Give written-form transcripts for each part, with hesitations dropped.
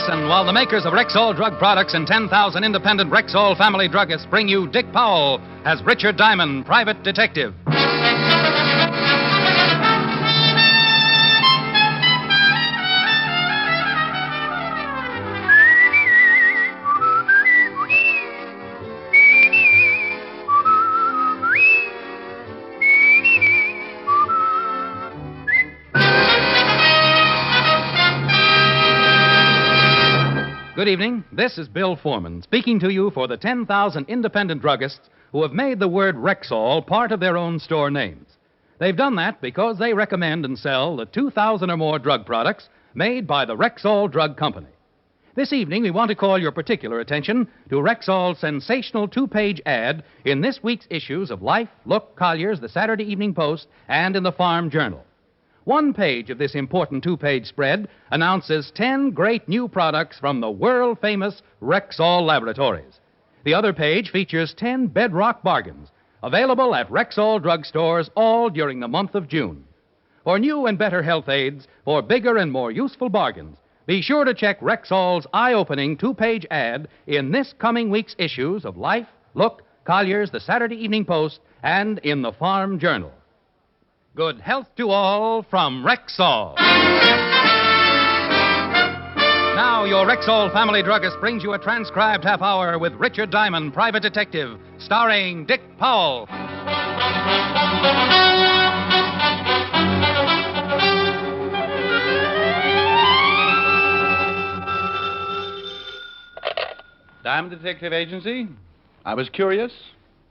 listen while the makers of Rexall drug products and 10,000 independent Rexall family druggists bring you Dick Powell as Richard Diamond, private detective. Good evening. This is Bill Foreman speaking to you for the 10,000 independent druggists who have made the word Rexall part of their own store names. They've done that because they recommend and sell the 2,000 or more drug products made by the Rexall Drug Company. This evening, we want to call your particular attention to Rexall's sensational two-page ad in this week's issues of Life, Look, Collier's, the Saturday Evening Post, and in the Farm Journal. One page of this important two-page spread announces 10 great new products from the world-famous Rexall Laboratories. The other page features 10 bedrock bargains available at Rexall drugstores all during the month of June. For new and better health aids, for bigger and more useful bargains, be sure to check Rexall's eye-opening two-page ad in this coming week's issues of Life, Look, Collier's, the Saturday Evening Post, and in the Farm Journal. Good health to all from Rexall. Now, your Rexall family druggist brings you a transcribed half hour with Richard Diamond, private detective, starring Dick Powell. Diamond Detective Agency? I was curious.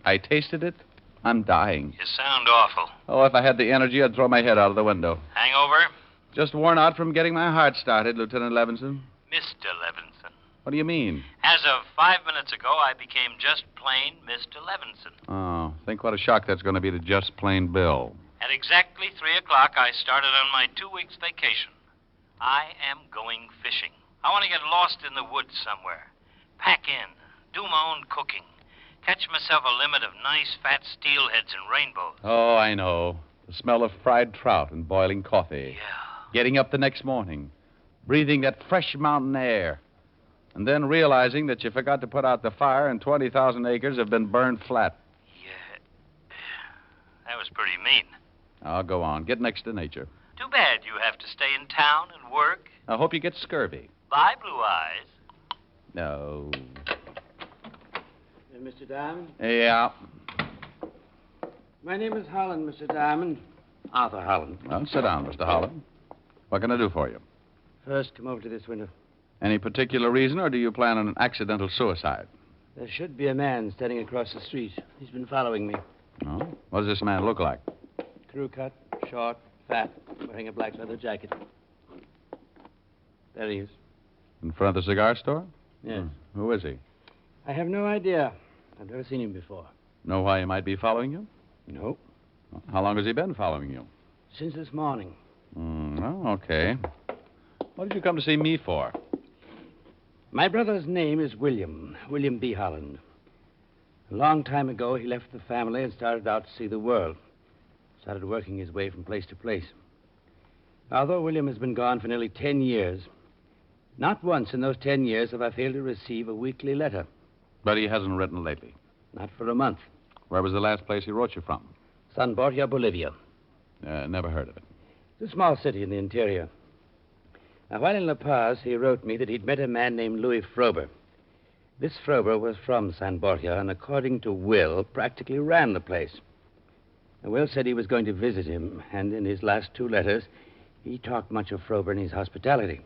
I tasted it. I'm dying. You sound awful. Oh, if I had the energy, I'd throw my head out of the window. Hangover? Just worn out from getting my heart started, Lieutenant Levinson. Mr. Levinson. What do you mean? As of 5 minutes ago, I became just plain Mr. Levinson. Oh, think what a shock that's going to be to just plain Bill. At exactly 3 o'clock, I started on my 2 weeks vacation. I am going fishing. I want to get lost in the woods somewhere. Pack in. Do my own cooking. Catch myself a limit of nice fat steelheads and rainbows. Oh, I know. The smell of fried trout and boiling coffee. Yeah. Getting up the next morning. Breathing that fresh mountain air. And then realizing that you forgot to put out the fire and 20,000 acres have been burned flat. Yeah. That was pretty mean. I'll go on. Get next to nature. Too bad you have to stay in town and work. I hope you get scurvy. Bye, Blue Eyes. No. Mr. Diamond? Yeah. My name is Holland, Mr. Diamond. Arthur Holland. Well, sit down, Mr. Holland. What can I do for you? First, come over to this window. Any particular reason, or do you plan on an accidental suicide? There should be a man standing across the street. He's been following me. Oh? What does this man look like? Crew cut, short, fat, wearing a black leather jacket. There he is. In front of the cigar store? Yes. Who is he? I have no idea. I've never seen him before. Know why he might be following you? No. How long has he been following you? Since this morning. Oh, okay. What did you come to see me for? My brother's name is William B. Holland. A long time ago, he left the family and started out to see the world. Started working his way from place to place. Although William has been gone for nearly 10 years, not once in those 10 years have I failed to receive a weekly letter. But he hasn't written lately. Not for a month. Where was the last place he wrote you from? San Borja, Bolivia. Never heard of it. It's a small city in the interior. Now, while in La Paz, he wrote me that he'd met a man named Louis Frober. This Frober was from San Borja and, according to Will, practically ran the place. Now, Will said he was going to visit him, and in his last 2 letters, he talked much of Frober and his hospitality,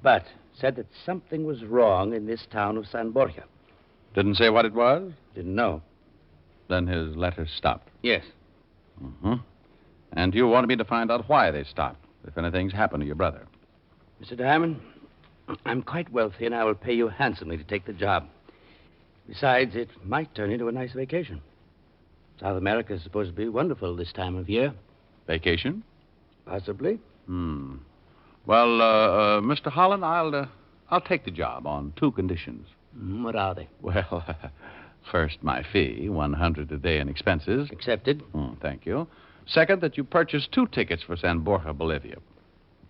but said that something was wrong in this town of San Borja. Didn't say what it was? Didn't know. Then his letters stopped. Yes. Mm-hmm. And you wanted me to find out why they stopped, if anything's happened to your brother. Mr. Diamond, I'm quite wealthy, and I will pay you handsomely to take the job. Besides, it might turn into a nice vacation. South America is supposed to be wonderful this time of year. Vacation? Possibly. Well, Mr. Holland, I'll take the job on 2 conditions. What are they? Well, first, my fee, $100 a day in expenses. Accepted. Thank you. Second, that you purchase 2 tickets for San Borja, Bolivia.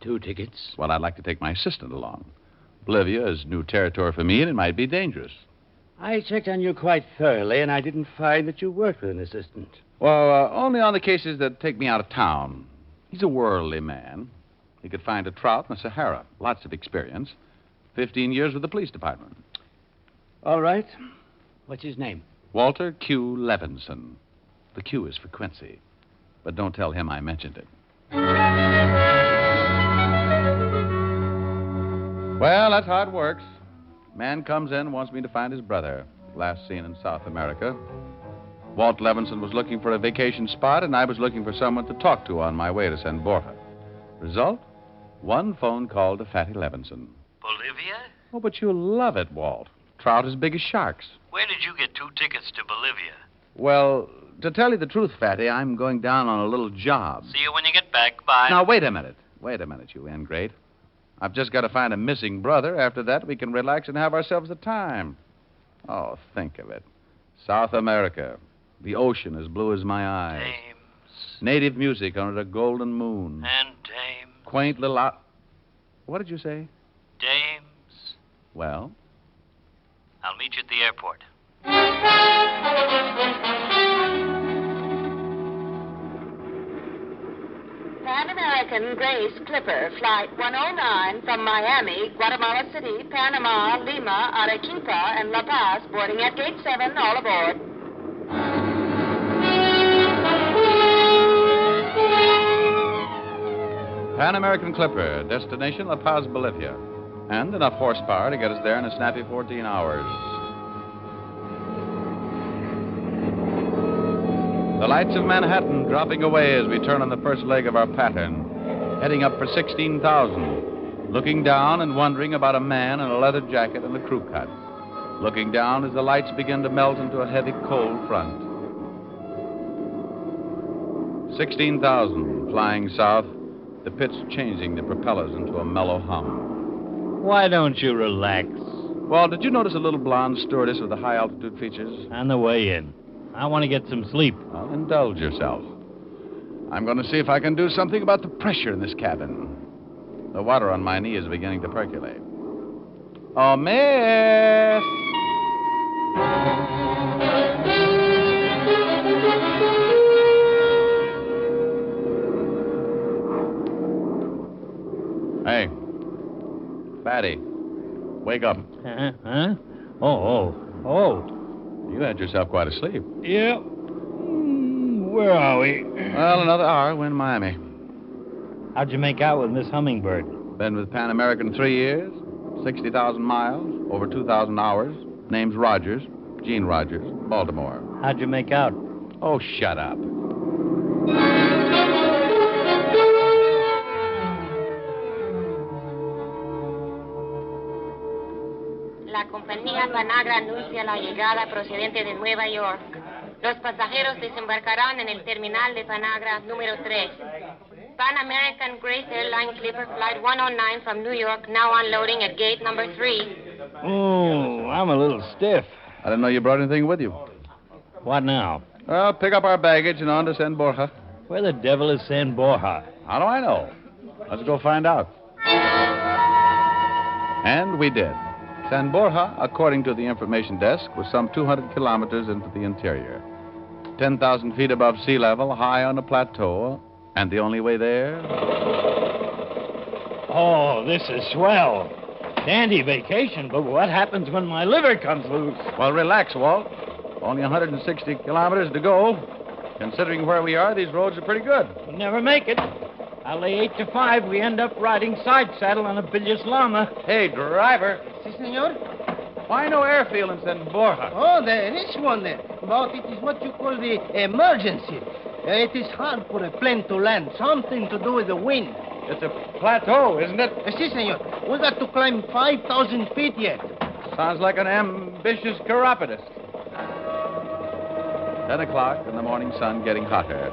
2 tickets? Well, I'd like to take my assistant along. Bolivia is new territory for me, and it might be dangerous. I checked on you quite thoroughly, and I didn't find that you worked with an assistant. Well, only on the cases that take me out of town. He's a worldly man. He could find a trout in the Sahara. Lots of experience. 15 years with the police department. All right. What's his name? Walter Q. Levinson. The Q is for Quincy. But don't tell him I mentioned it. Well, that's how it works. Man comes in, wants me to find his brother. Last seen in South America. Walt Levinson was looking for a vacation spot, and I was looking for someone to talk to on my way to San Borja. Result? One phone call to Fatty Levinson. Bolivia? Oh, but you'll love it, Walt. Trout as big as sharks. Where did you get 2 tickets to Bolivia? Well, to tell you the truth, Fatty, I'm going down on a little job. See you when you get back. Bye. Now, wait a minute. Wait a minute, you ingrate. I've just got to find a missing brother. After that, we can relax and have ourselves a time. Oh, think of it. South America. The ocean as blue as my eyes. Dames. Native music under a golden moon. And dames. Quaint little What did you say? Dames. Well? I'll meet you at the airport. Pan American Grace Clipper, Flight 109 from Miami, Guatemala City, Panama, Lima, Arequipa, and La Paz, boarding at Gate 7, all aboard. Pan American Clipper, destination La Paz, Bolivia. And enough horsepower to get us there in a snappy 14 hours. The lights of Manhattan dropping away as we turn on the first leg of our pattern, heading up for 16,000, looking down and wondering about a man in a leather jacket and a crew cut, looking down as the lights begin to melt into a heavy cold front. 16,000, flying south, the pitch changing the propellers into a mellow hum. Why don't you relax? Well, did you notice a little blonde stewardess with the high-altitude features? On the way in. I want to get some sleep. Well, indulge yourself. I'm going to see if I can do something about the pressure in this cabin. The water on my knee is beginning to percolate. Oh, miss! Hey, Fatty, wake up. Huh? Oh. You had yourself quite asleep. Yep. Where are we? Well, another hour, we're in Miami. How'd you make out with Miss Hummingbird? Been with Pan American 3 years, 60,000 miles, over 2,000 hours. Name's Rogers, Gene Rogers, Baltimore. How'd you make out? Oh, shut up. La compañía Panagra anuncia la llegada procedente de Nueva York. Los pasajeros desembarcarán en el terminal de Panagra número 3. Pan American Grace Airline Clipper Flight 109 from New York, now unloading at gate number 3. Oh, I'm a little stiff. I didn't know you brought anything with you. What now? Well, pick up our baggage and on to San Borja. Where the devil is San Borja? How do I know? Let's go find out. And we did. San Borja, according to the information desk, was some 200 kilometers into the interior. 10,000 feet above sea level, high on a plateau. And the only way there? Oh, this is swell. Dandy vacation, but what happens when my liver comes loose? Well, relax, Walt. Only 160 kilometers to go. Considering where we are, these roads are pretty good. We'll never make it. I'll lay 8 to 5. We end up riding side saddle on a bilious llama. Hey, driver. Si, senor? Why no airfield in San Borja? Oh, there is one there. But it is what you call the emergency. It is hard for a plane to land. Something to do with the wind. It's a plateau, isn't it? Si, senor. We got to climb 5,000 feet yet. Sounds like an ambitious chiropodist. 10 o'clock and the morning sun getting hotter.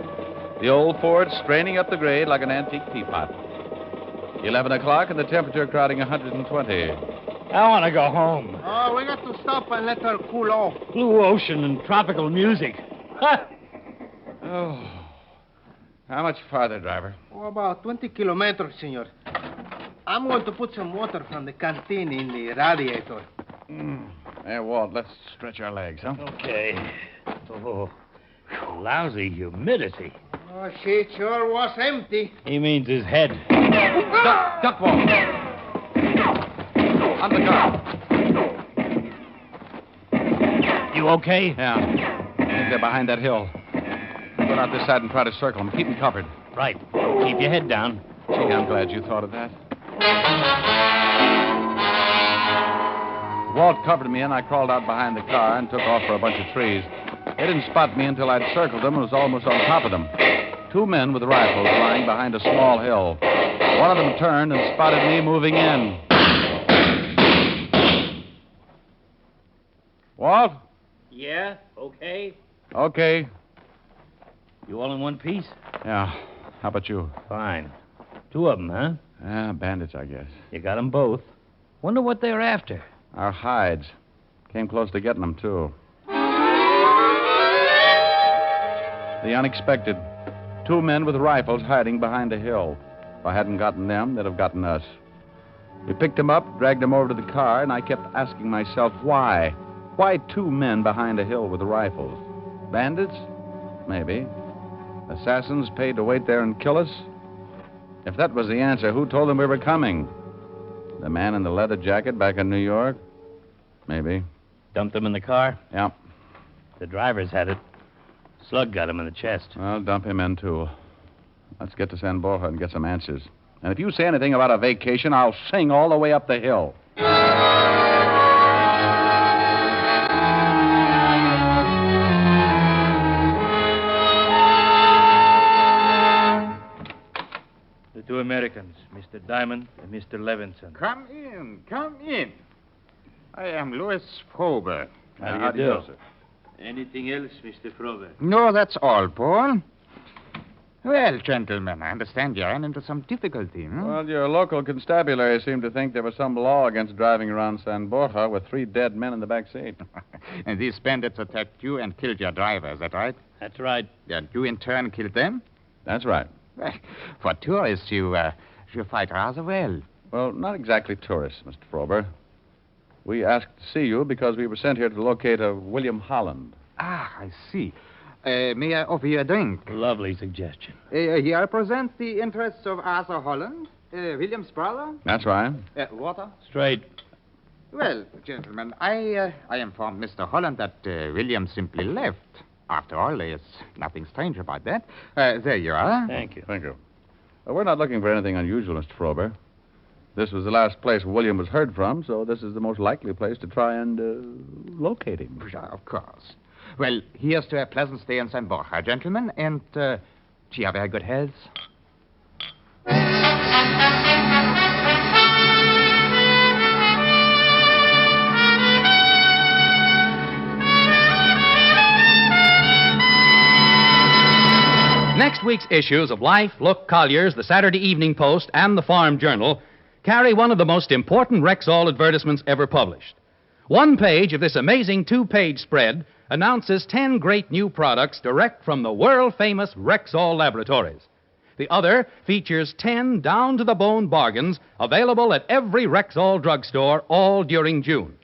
The old Ford straining up the grade like an antique teapot. 11 o'clock and the temperature crowding 120. I want to go home. Oh, we got to stop and let her cool off. Blue ocean and tropical music. Ha! Oh. How much farther, driver? Oh, about 20 kilometers, senor. I'm going to put some water from the canteen in the radiator. Hey, Walt, let's stretch our legs, huh? Okay. Oh, lousy humidity. Oh, she sure was empty. He means his head. Duck, Walt. On the car. You okay? Yeah. I think they're behind that hill. Go out this side and try to circle them. Keep them covered. Right. Keep your head down. Gee, I'm glad you thought of that. Walt covered me, and I crawled out behind the car and took off for a bunch of trees. They didn't spot me until I'd circled them and was almost on top of them. 2 men with rifles lying behind a small hill. One of them turned and spotted me moving in. Walt? Yeah? Okay? Okay. You all in one piece? Yeah. How about you? Fine. 2 of them, huh? Bandits, I guess. You got them both. Wonder what they're after. Our hides. Came close to getting them, too. The unexpected. 2 men with rifles hiding behind a hill. If I hadn't gotten them, they'd have gotten us. We picked them up, dragged them over to the car, and I kept asking myself, why? Why 2 men behind a hill with rifles? Bandits? Maybe. Assassins paid to wait there and kill us? If that was the answer, who told them we were coming? The man in the leather jacket back in New York? Maybe. Dumped them in the car? Yeah. The driver's had it. Slug got him in the chest. I'll dump him in, too. Let's get to San Borja and get some answers. And if you say anything about a vacation, I'll sing all the way up the hill. The 2 Americans, Mr. Diamond and Mr. Levinson. Come in, come in. I am Louis Frober. How do you do? Sir? Anything else, Mr. Frober? No, that's all, Paul. Well, gentlemen, I understand you ran into some difficulty, hmm? Well, your local constabulary seemed to think there was some law against driving around San Borja with 3 dead men in the back seat. And these bandits attacked you and killed your driver, is that right? That's right. And you, in turn, killed them? That's right. Well, for tourists, you fight rather well. Well, not exactly tourists, Mr. Frober. We asked to see you because we were sent here to locate a William Holland. Ah, I see. May I offer you a drink? Lovely suggestion. He represents the interests of Arthur Holland, William's brother. That's right. Water? Straight. Well, gentlemen, I informed Mr. Holland that William simply left. After all, there's nothing strange about that. There you are. Thank you. Thank you. We're not looking for anything unusual, Mr. Frober. This was the last place William was heard from, so this is the most likely place to try and locate him. Sure, of course. Well, here's to a pleasant stay in San Borja, gentlemen, and to your very good health. Next week's issues of Life, Look, Collier's, the Saturday Evening Post, and the Farm Journal carry one of the most important Rexall advertisements ever published. One page of this amazing 2-page spread announces 10 great new products direct from the world-famous Rexall laboratories. The other features 10 down-to-the-bone bargains available at every Rexall drugstore all during June.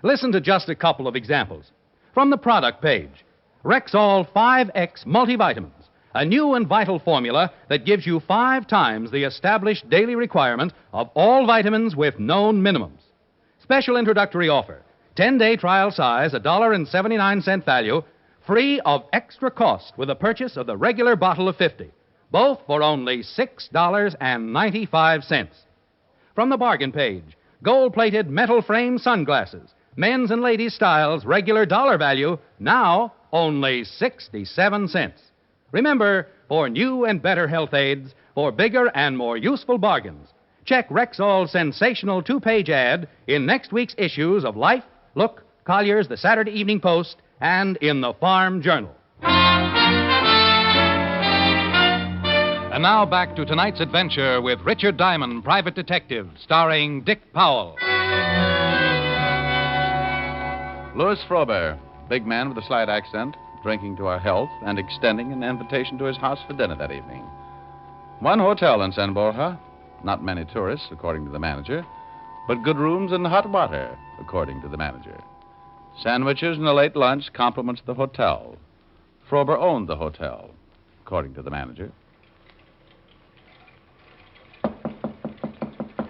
Listen to just a couple of examples. From the product page, Rexall 5X Multivitamins, a new and vital formula that gives you 5 times the established daily requirement of all vitamins with known minimums. Special introductory offer, 10-day trial size, $1.79 value, free of extra cost with a purchase of the regular bottle of 50, both for only $6.95. From the bargain page, gold-plated metal frame sunglasses, men's and ladies' styles, regular dollar value, now only 67 cents. Remember, for new and better health aids, for bigger and more useful bargains, check Rexall's sensational 2-page ad in next week's issues of Life, Look, Collier's, the Saturday Evening Post, and in the Farm Journal. And now back to tonight's adventure with Richard Diamond, Private Detective, starring Dick Powell. Louis Frober, big man with a slight accent, drinking to our health and extending an invitation to his house for dinner that evening. One hotel in San Borja, not many tourists, according to the manager, but good rooms and hot water, according to the manager. Sandwiches and a late lunch compliments the hotel. Frober owned the hotel, according to the manager.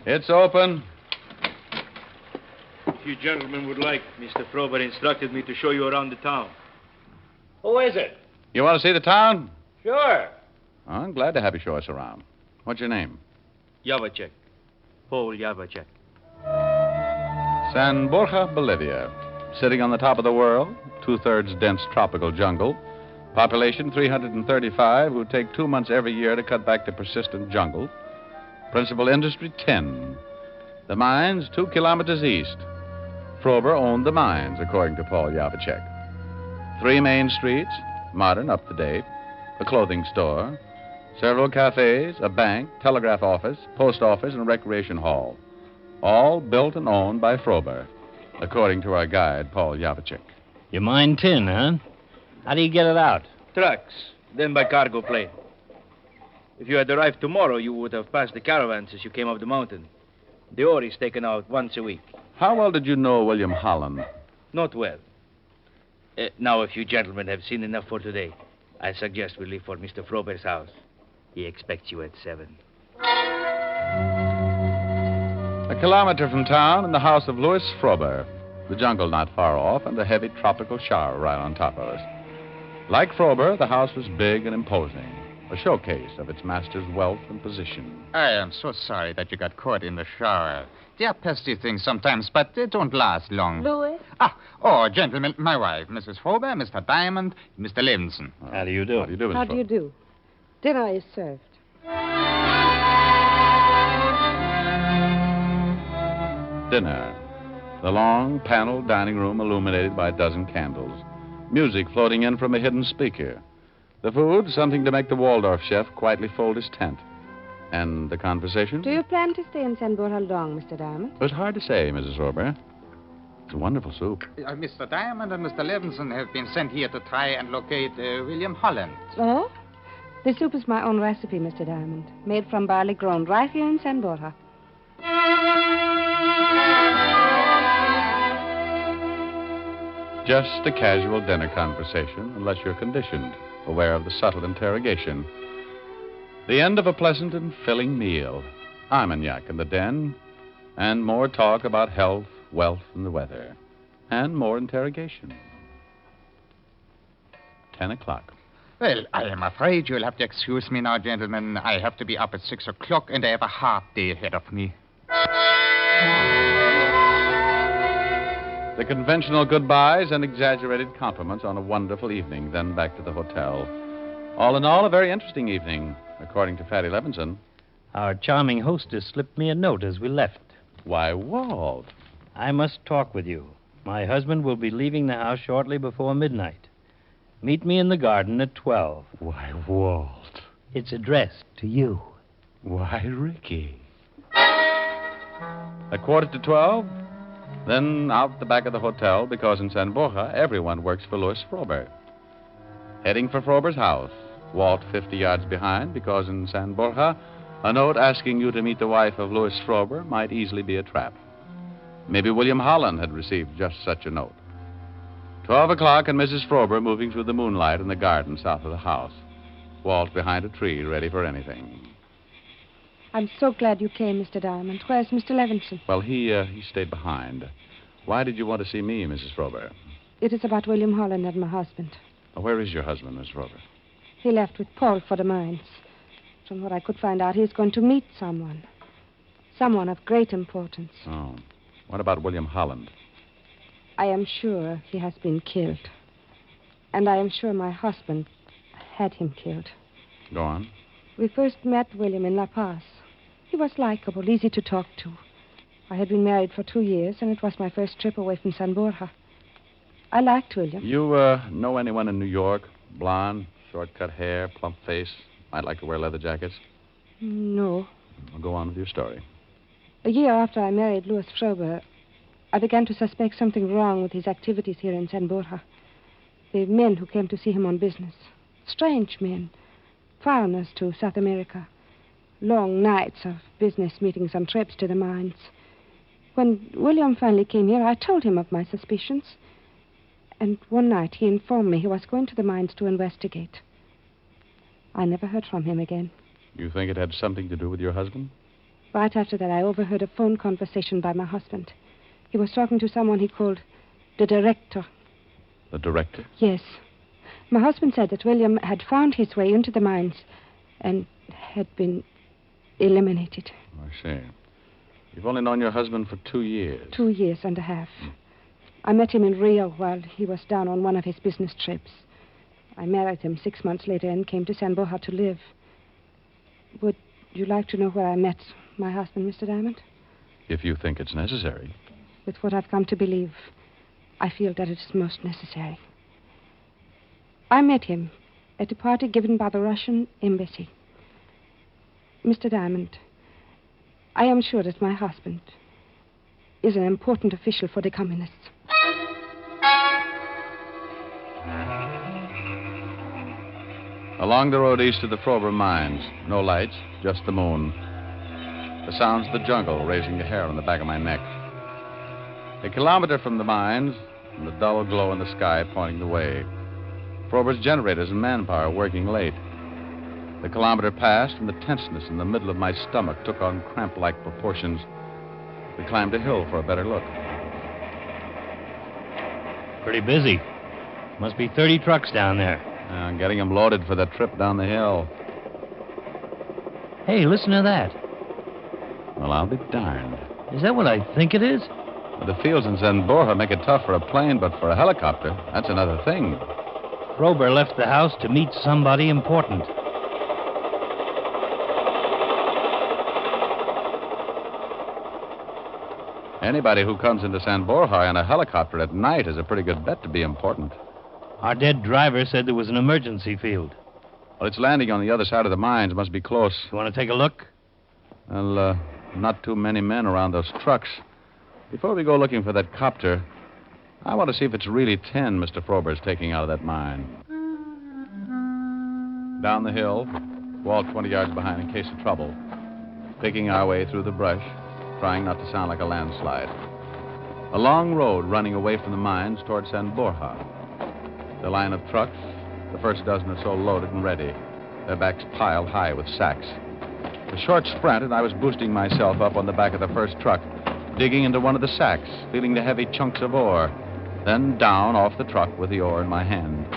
It's open. If you gentlemen would like, Mr. Frober instructed me to show you around the town. Who is it? You want to see the town? Sure. I'm glad to have you show us around. What's your name? Javacek. Paul Javacek. San Borja, Bolivia. Sitting on the top of the world, 2/3 dense tropical jungle. Population 335 who take 2 months every year to cut back the persistent jungle. Principal industry, tin. The mines, 2 kilometers east. Frober owned the mines, according to Paul Javacek. 3 main streets, modern, up to date. A clothing store. Several cafes, a bank, telegraph office, post office, and recreation hall. All built and owned by Frober, according to our guide, Paul Javacek. You mine tin, huh? How do you get it out? Trucks, then by cargo plane. If you had arrived tomorrow, you would have passed the caravans as you came up the mountain. The ore is taken out once a week. How well did you know William Holland? Not well. Now, if you gentlemen have seen enough for today, I suggest we leave for Mr. Frober's house. He expects you at 7. A kilometer from town in the house of Louis Frober. The jungle not far off and a heavy tropical shower right on top of us. Like Frober, the house was big and imposing, a showcase of its master's wealth and position. I am so sorry that you got caught in the shower. They are pesky things sometimes, but they don't last long. Louis? Gentlemen, my wife, Mrs. Frober, Mr. Diamond, Mr. Levinson. How do you do? How do you do, Mr. How do you do? Dinner is served. Dinner. The long, paneled dining room illuminated by a dozen candles. Music floating in from a hidden speaker. The food, something to make the Waldorf chef quietly fold his tent. And the conversation? Do you plan to stay in San Borja long, Mr. Diamond? It was hard to say, Mrs. Frober. It's a wonderful soup. Mr. Diamond and Mr. Levinson have been sent here to try and locate William Holland. Oh? The soup is my own recipe, Mr. Diamond. Made from barley grown right here in San Borja. Just a casual dinner conversation, unless you're conditioned, aware of the subtle interrogation. The end of a pleasant and filling meal. Armagnac in the den, and more talk about health, wealth, and the weather. And more interrogation. 10 o'clock. Well, I am afraid you'll have to excuse me now, gentlemen. I have to be up at 6 o'clock, and I have a hard day ahead of me. The conventional goodbyes and exaggerated compliments on a wonderful evening, then back to the hotel. All in all, a very interesting evening, according to Fatty Levinson. Our charming hostess slipped me a note as we left. Why, Walt. I must talk with you. My husband will be leaving the house shortly before midnight. Meet me in the garden at 12. Why, Walt. It's addressed to you. Why, Ricky. A 11:45? Then out the back of the hotel, because in San Borja, everyone works for Louis Frober. Heading for Frober's house. Walt 50 yards behind, because in San Borja, a note asking you to meet the wife of Louis Frober might easily be a trap. Maybe William Holland had received just such a note. 12 o'clock and Mrs. Frober moving through the moonlight in the garden south of the house. Walt behind a tree, ready for anything. I'm so glad you came, Mr. Diamond. Where's Mr. Levinson? Well, he stayed behind. Why did you want to see me, Mrs. Frober? It is about William Holland and my husband. Where is your husband, Miss Frober? He left with Paul for the mines. From what I could find out, he's going to meet someone. Someone of great importance. Oh. What about William Holland? I am sure he has been killed. And I am sure my husband had him killed. Go on. We first met William in La Paz. He was likable, easy to talk to. I had been married for 2 years, and it was my first trip away from San Borja. I liked William. You know anyone in New York? Blonde, short-cut hair, plump face, might like to wear leather jackets? No. Well, go on with your story. A year after I married Louis Frober, I began to suspect something wrong with his activities here in San Borja. The men who came to see him on business. Strange men. Foreigners to South America. long nights of business meetings and trips to the mines. When William finally came here, I told him of my suspicions. And one night he informed me he was going to the mines to investigate. I never heard from him again. You think it had something to do with your husband? Right after that, I overheard a phone conversation by my husband. He was talking to someone he called the director. The director? Yes. My husband said that William had found his way into the mines and had been eliminated. I see. You've only known your husband for 2 years. 2 years and a half. I met him in Rio while he was down on one of his business trips. I married him 6 months later and came to San Borja to live. Would you like to know where I met my husband, Mr. Diamond? If you think it's necessary. With what I've come to believe, I feel that it is most necessary. I met him at a party given by the Russian embassy. Mr. Diamond, I am sure that my husband is an important official for the communists. Along the road east of the Frober mines, no lights, just the moon. The sounds of the jungle raising the hair on the back of my neck. A kilometer from the mines, and the dull glow in the sky pointing the way. Frober's generators and manpower working late. The kilometer passed, and the tenseness in the middle of my stomach took on cramp-like proportions. We climbed a hill for a better look. Pretty busy. Must be 30 trucks down there. I'm getting them loaded for the trip down the hill. Hey, listen to that. Well, I'll be darned. Is that what I think it is? The fields in San Borja make it tough for a plane, but for a helicopter, that's another thing. Frober left the house to meet somebody important. Anybody who comes into San Borja in a helicopter at night is a pretty good bet to be important. Our dead driver said there was an emergency field. Well, it's landing on the other side of the mines. Must be close. You want to take a look? Well, not too many men around those trucks. Before we go looking for that copter, I want to see if it's really 10 Mr. Frober's taking out of that mine. Down the hill, Walt 20 yards behind in case of trouble. Picking our way through the brush, trying not to sound like a landslide. A long road running away from the mines toward San Borja. The line of trucks, the first dozen or so loaded and ready, their backs piled high with sacks. A short sprint, and I was boosting myself up on the back of the first truck, digging into one of the sacks, feeling the heavy chunks of ore, then down off the truck with the ore in my hand.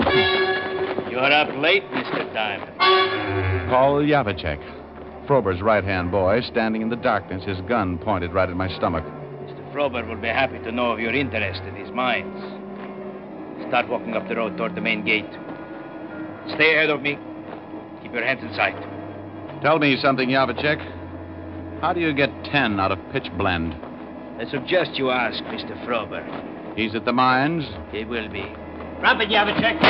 You're up late, Mr. Diamond. Paul Yavicek, Frober's right-hand boy, standing in the darkness, his gun pointed right at my stomach. Mr. Frober will be happy to know of your interest in these mines. Start walking up the road toward the main gate. Stay ahead of me. Keep your hands in sight. Tell me something, Yavicek. How do you get 10 out of pitch blend? I suggest you ask Mr. Frober. He's at the mines? He will be. Drop it, Yavicek.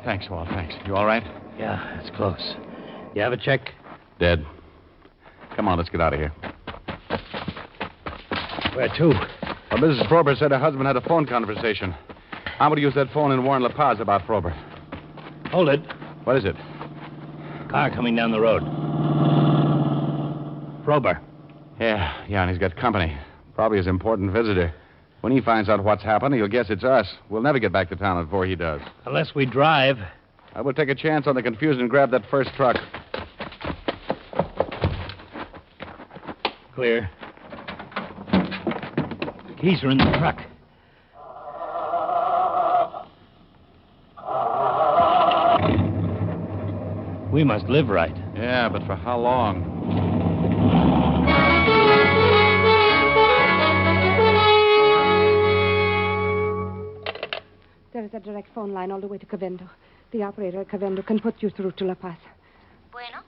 Thanks, Walt, thanks. You all right? Yeah, it's close. Yavicek? Dead. Come on, let's get out of here. Where to? Well, Mrs. Frober said her husband had a phone conversation. I'm going to use that phone and warn La Paz about Frober. Hold it. What is it? Car coming down the road. Frober. Yeah, and he's got company. Probably his important visitor. When he finds out what's happened, he'll guess it's us. We'll never get back to town before he does. Unless we drive. I will take a chance on the confusion and grab that first truck. Clear. Keys are in the truck. We must live right. Yeah, but for how long? There is a direct phone line all the way to Cavendo. The operator at Cavendo can put you through to La Paz. Bueno.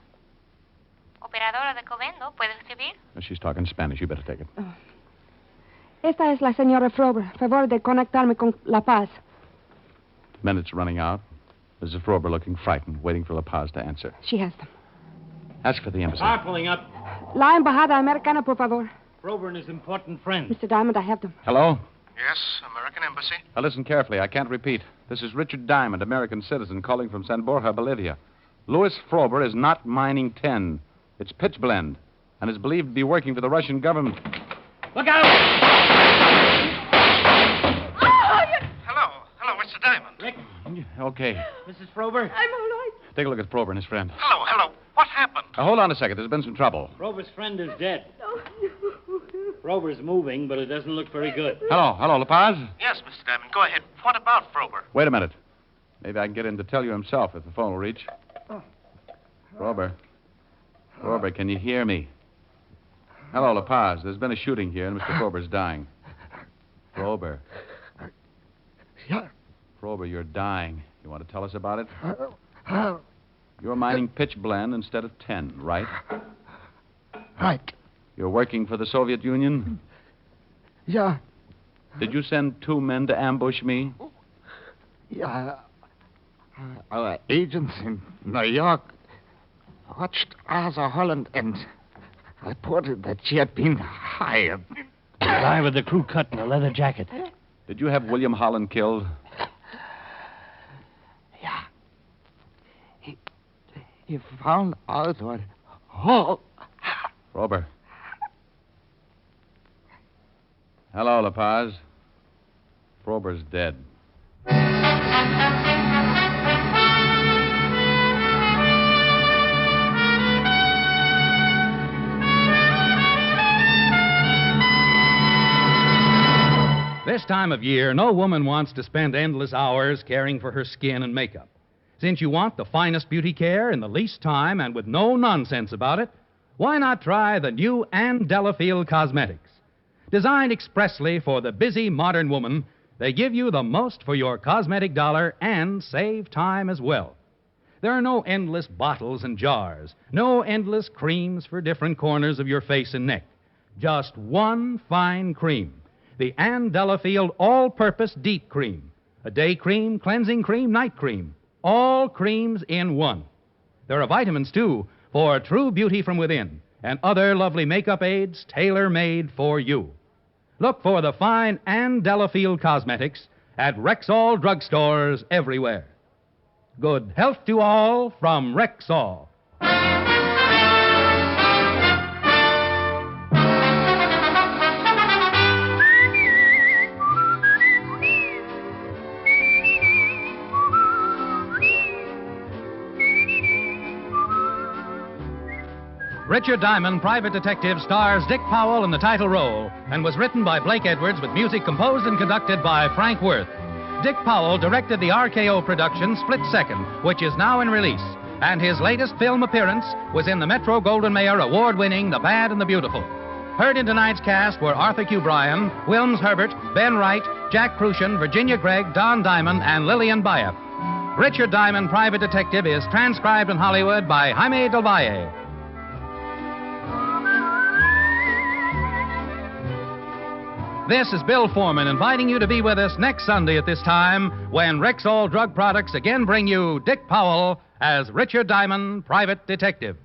Operadora de Covendo, ¿puede escribir? She's talking Spanish. You better take it. Oh. Esta es la señora Frober. Favor de conectarme con La Paz. Minutes running out. Mrs. Frober looking frightened, waiting for La Paz to answer. She has them. Ask for the embassy. Car pulling up. La Embajada Americana, por favor. Frober and his important friend. Mr. Diamond, I have them. Hello? Yes, American Embassy. Now listen carefully. I can't repeat. This is Richard Diamond, American citizen, calling from San Borja, Bolivia. Louis Frober is not mining tin. It's pitch blende, and is believed to be working for the Russian government. Look out! Hello, Mr. Diamond. Rick, Okay. Mrs. Frober. I'm all right. Take a look at Frober and his friend. Hello. What happened? Now, hold on a second. There's been some trouble. Frober's friend is dead. Frober's moving, but it doesn't look very good. Hello, La Paz? Yes, Mr. Diamond, go ahead. What about Frober? Wait a minute. Maybe I can get him to tell you himself if the phone will reach. Frober, can you hear me? Hello, La Paz. There's been a shooting here, and Mr. Frober's dying. Frober. Yeah. Frober, you're dying. You want to tell us about it? You're mining pitch blende instead of tin, right? Right. You're working for the Soviet Union? Yeah. Did you send 2 men to ambush me? Yeah. Our agents in New York watched Asa Holland and reported that she had been hired. The guy with the crew cut and a leather jacket. Did you have William Holland killed? Yeah. He found out what... Oh. Frober. Hello, La Paz. Frober's dead. This time of year, no woman wants to spend endless hours caring for her skin and makeup. Since you want the finest beauty care in the least time and with no nonsense about it, why not try the new Ann Delafield Cosmetics? Designed expressly for the busy modern woman, they give you the most for your cosmetic dollar and save time as well. There are no endless bottles and jars, no endless creams for different corners of your face and neck. Just one fine cream, the Ann Delafield All-Purpose Deep Cream. A day cream, cleansing cream, night cream. All creams in one. There are vitamins, too, for true beauty from within, and other lovely makeup aids tailor-made for you. Look for the fine Ann Delafield Cosmetics at Rexall drugstores everywhere. Good health to all from Rexall. Richard Diamond, Private Detective, stars Dick Powell in the title role and was written by Blake Edwards with music composed and conducted by Frank Worth. Dick Powell directed the RKO production Split Second, which is now in release, and his latest film appearance was in the Metro Goldwyn Mayer award-winning The Bad and the Beautiful. Heard in tonight's cast were Arthur Q. Bryan, Wilms Herbert, Ben Wright, Jack Crucian, Virginia Gregg, Don Diamond, and Lillian Bayef. Richard Diamond, Private Detective, is transcribed in Hollywood by Jaime Del Valle. This is Bill Foreman inviting you to be with us next Sunday at this time when Rexall Drug Products again bring you Dick Powell as Richard Diamond, Private Detective.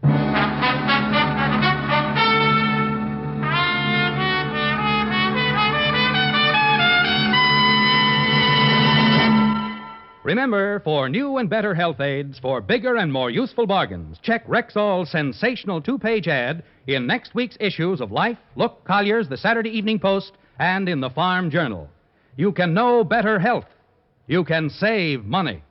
Remember, for new and better health aids, for bigger and more useful bargains, check Rexall's sensational 2-page ad in next week's issues of Life, Look, Collier's, the Saturday Evening Post, and in the Farm Journal. You can know better health. You can save money.